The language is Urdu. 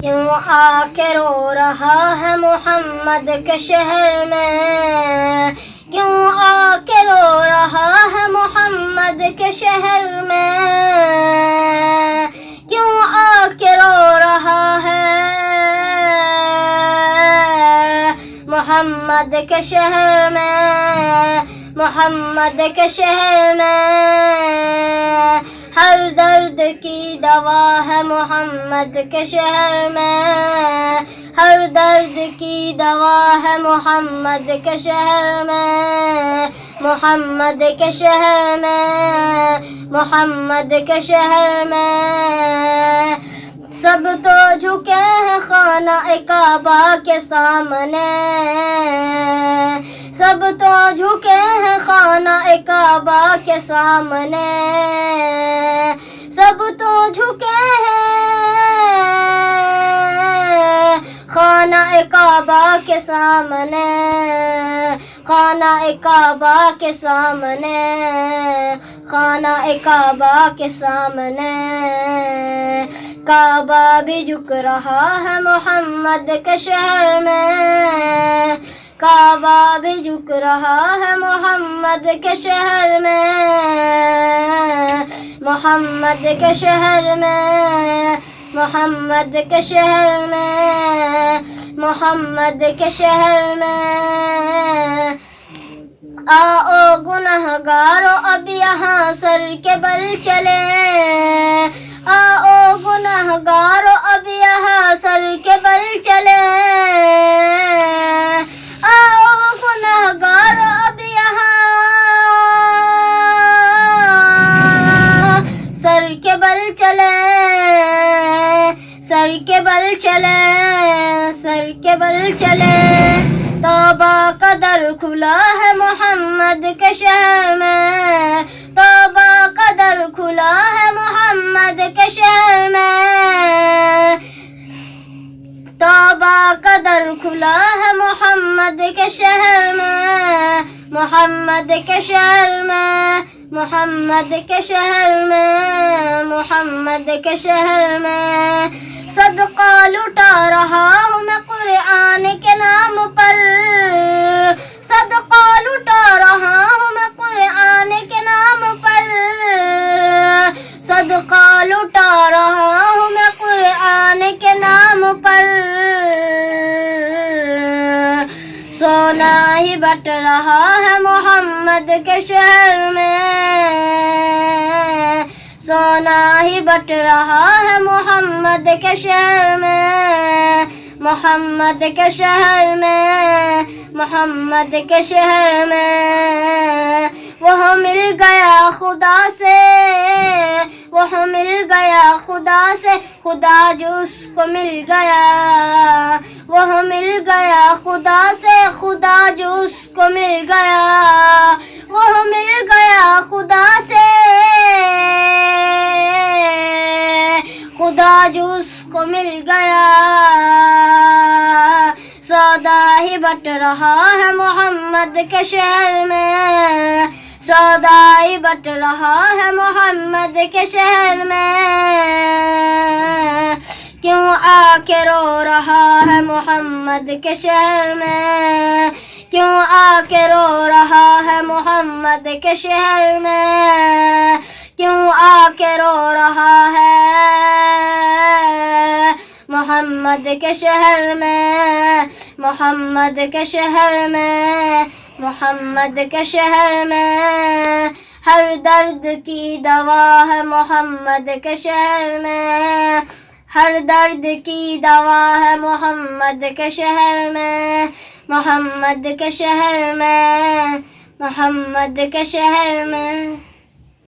کیوں آ کے رو رہا ہے محمد کے شہر میں، کیوں آ کے رو رہا ہے محمد کے شہر میں، کیوں آ کے رو رہا ہے محمد کے شہر میں، محمد کے شہر میں، ہر درد کی دوا ہے محمد کے شہر میں، ہر درد کی دوا ہے محمد کے شہر میں، محمد کے شہر میں، محمد کے شہر میں، سب تو جھکے ہیں خانہ کعبہ کے سامنے، سب تو جھکے ہیں خانہ کعبہ کے سامنے، سب تو جھکے ہیں خانہ کعبہ کے سامنے، خانہ کعبہ کے سامنے، خانہ کعبہ کے سامنے، کعبہ بھی جھک رہا ہے محمد کے شہر میں، کعبہ بھی جھک رہا ہے محمد کے شہر میں، محمد کے شہر میں، محمد کے شہر میں، محمد کے شہر میں، آؤ گنہگارو اب یہاں سر کے بل چلے، آؤ گنہگارو اب یہاں سر کے بل چلے، آؤ گنہگارو اب یہاں سر کے بل چلے، سر کے بل چلے، سر کے بل چلے، توبہ کا در کھلا ہے محمد کے شہر میں، توبہ کا در کھلا ہے محمد کے شہر میں، توبہ کا در کھلا ہے محمد کے شہر میں، محمد کے شہر میں، محمد کے شہر میں، محمد کے شہر میں، صدقہ لٹا رہا ہوں میں قرآن کے نام پر، صدقہ لٹا رہا ہوں میں قرآن کے نام پر، صدقہ لٹا رہا ہوں میں قرآن کے نام پر، سونا ہی بٹ رہا ہے محمد کے شہر میں، سونا ہی بٹ رہا ہے محمد کے شہر میں، محمد کے شہر میں، محمد کے شہر میں، وہ مل گیا خدا سے، وہ مل گیا خدا سے، خدا جو اس کو مل گیا، وہ مل گیا خدا سے، خدا جو اس کو مل گیا، وہ مل گیا خدا سے، خدا جو اس کو مل گیا، سودا ہی بٹ رہا ہے محمد کے شہر میں، سودا ہی بٹ رہا ہے محمد کے شہر میں، کیوں آ کے رو رہا ہے محمد کے شہر میں، کیوں آ کے رو رہا ہے محمد کے شہر میں، کیوں آ کے رو رہا ہے محمد کے شہر میں، محمد کے شہر میں، محمد کے شہر میں، ہر درد کی دوا ہے محمد کے شہر میں، ہر درد کی دوا ہے محمد کے شہر میں، محمد کے شہر میں، محمد کے شہر میں۔